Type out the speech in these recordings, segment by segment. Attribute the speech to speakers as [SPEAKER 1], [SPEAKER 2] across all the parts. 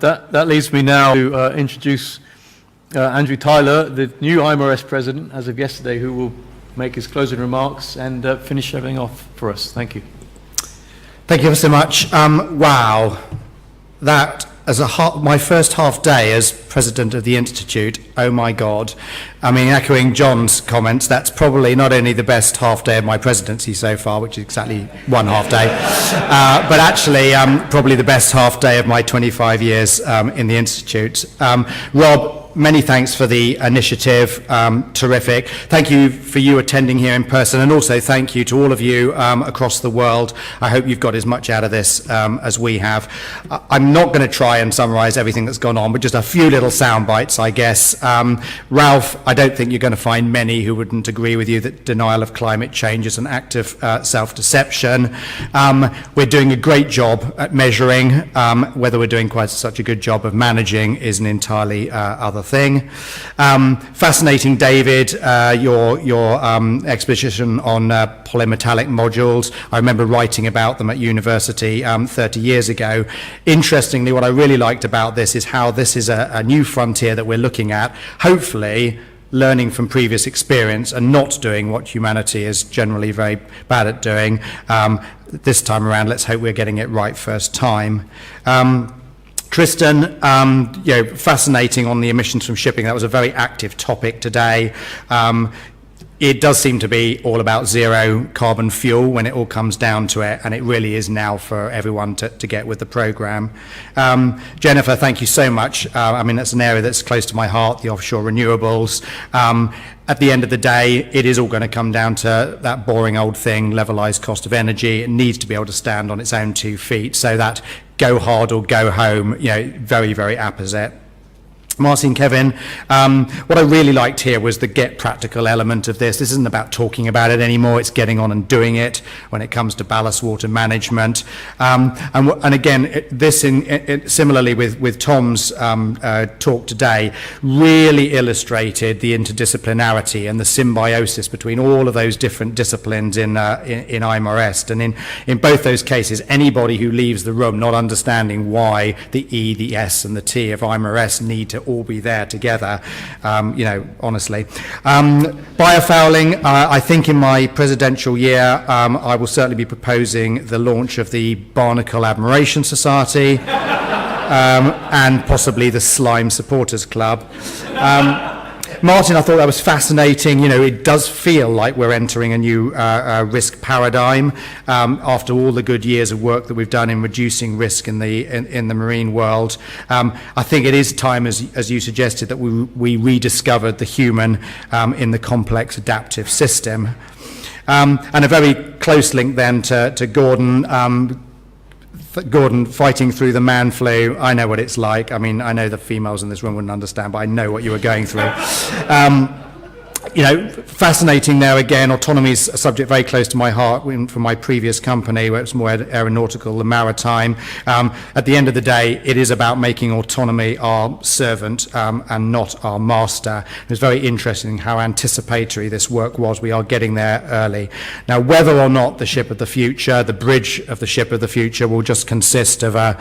[SPEAKER 1] That leads me now to introduce Andrew Tyler, the new IMarEST president as of yesterday, who will make his closing remarks and finish everything off for us. Thank you.
[SPEAKER 2] Thank you ever so much. Wow, that as my first half day as president of the Institute, oh my God. I mean, echoing John's comments, that's probably not only the best half day of my presidency so far, which is exactly one half day, but actually probably the best half day of my 25 years in the Institute. Rob, many thanks for the initiative, terrific. Thank you for you attending here in person, and also thank you to all of you across the world. I hope you've got as much out of this as we have. I'm not going to try and summarize everything that's gone on, but just a few little sound bites, I guess. Ralph, I don't think you're going to find many who wouldn't agree with you that denial of climate change is an act of self-deception. We're doing a great job at measuring. Whether we're doing quite such a good job of managing is an entirely other thing. Fascinating, David, your exposition on polymetallic modules. I remember writing about them at university 30 years ago. Interestingly, what I really liked about this is how this is a new frontier that we're looking at, hopefully learning from previous experience and not doing what humanity is generally very bad at doing. This time around, let's hope we're getting it right first time. Tristan, fascinating on the emissions from shipping. That was a very active topic today. It does seem to be all about zero carbon fuel when it all comes down to it, and it really is now for everyone to get with the program. Jennifer, thank you so much. I mean, that's an area that's close to my heart, the offshore renewables. At the end of the day, it is all going to come down to that boring old thing, levelized cost of energy. It needs to be able to stand on its own 2 feet, so that go hard or go home, very, very apposite. Martin, Kevin, what I really liked here was the get practical element of this. This isn't about talking about it anymore, it's getting on and doing it when it comes to ballast water management. And again, this similarly with Tom's talk today, really illustrated the interdisciplinarity and the symbiosis between all of those different disciplines in IMarEST. And in both those cases, anybody who leaves the room not understanding why the E, the S and the T of IMarEST need to all be there together, honestly. Biofouling, I think in my presidential year, I will certainly be proposing the launch of the Barnacle Admiration Society and possibly the Slime Supporters Club. Martin, I thought that was fascinating. It does feel like we're entering a new risk paradigm after all the good years of work that we've done in reducing risk in the marine world. I think it is time, as you suggested, that we rediscovered the human in the complex adaptive system. And a very close link then to Gordon fighting through the man flu. I know what it's like. I mean, I know the females in this room wouldn't understand, but I know what you were going through. Fascinating there again. Autonomy is a subject very close to my heart from my previous company, where it's more aeronautical and maritime. At the end of the day, it is about making autonomy our servant and not our master. It was very interesting how anticipatory this work was. We are getting there early. Now, whether or not the ship of the future, the bridge of the ship of the future, will just consist of a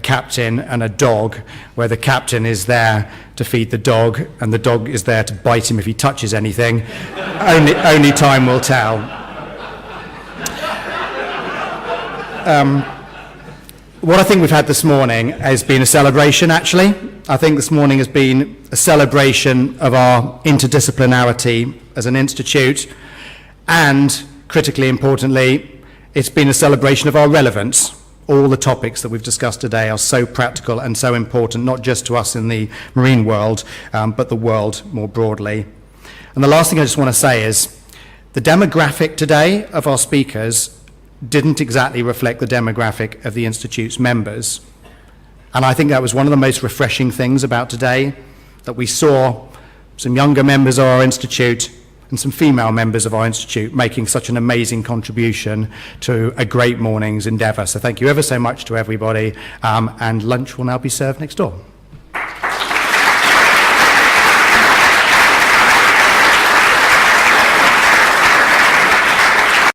[SPEAKER 2] captain and a dog, where the captain is there to feed the dog and the dog is there to bite him if he touches anything, only time will tell. What I think we've had this morning has been a celebration, actually. I think this morning has been a celebration of our interdisciplinarity as an institute, and critically importantly, it's been a celebration of our relevance. All the topics that we've discussed today are so practical and so important, not just to us in the marine world, but the world more broadly. And the last thing I just want to say is the demographic today of our speakers didn't exactly reflect the demographic of the Institute's members. And I think that was one of the most refreshing things about today, that we saw some younger members of our Institute and some female members of our Institute making such an amazing contribution to a great morning's endeavour. So thank you ever so much to everybody, and lunch will now be served next door.